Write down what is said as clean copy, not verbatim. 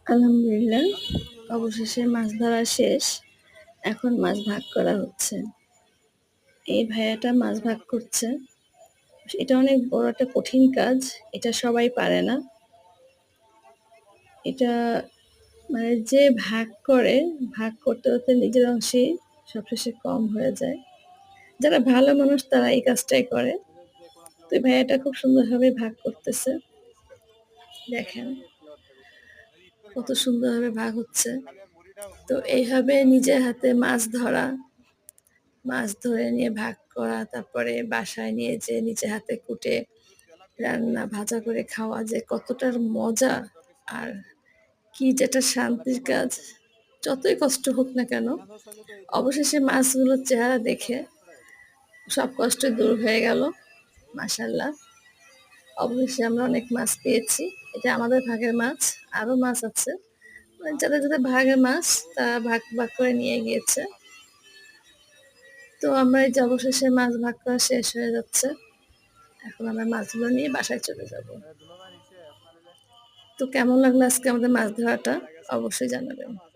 আলহামদুলিল্লাহ, অবশেষে মাছ ধরা শেষ। এখন মাছ ভাগ করা হচ্ছে। এই ভাইয়াটা মাছ ভাগ করছে। এটা অনেক বড় একটা কঠিন কাজ। এটা সবাই পারে না। এটা মানে যে ভাগ করে, ভাগ করতে, করতে নিজের অংশেই সবশেষে কম হয়ে যায়। যারা ভালো মানুষ তারা এই কাজটাই করে। তো এই ভাইয়াটা খুব সুন্দরভাবে ভাগ করতেছে। দেখেন কত সুন্দরভাবে ভাগ হচ্ছে। তো এইভাবে নিজের হাতে মাছ ধরা, মাছ ধরে নিয়ে ভাগ করা, তারপরে বাসায় নিয়ে যেয়ে নিজের হাতে কুটে রান্না ভাজা করে খাওয়া যে কতটার মজা আর কি যেটা শান্তির কাজ। যতই কষ্ট হোক না কেন, অবশেষে মাছগুলোর চেহারা দেখে সব কষ্ট দূর হয়ে গেল। মাশাআল্লাহ। অবশেষে আমরা অনেক মাছ পেয়েছি। এটা আমাদের ভাগের মাছ। আরো মাছ আছে। যাদের, যাদের ভাগের মাছ তারা ভাগ, ভাগ করে নিয়ে গিয়েছে। তো আমরা এই যে অবশেষে মাছ ভাগ করা শেষ হয়ে যাচ্ছে। এখন আমরা মাছগুলো নিয়ে বাসায় চলে যাব। তো কেমন লাগলো আজকে আমাদের মাছ ধরাটা? অবশ্যই জানাবেন।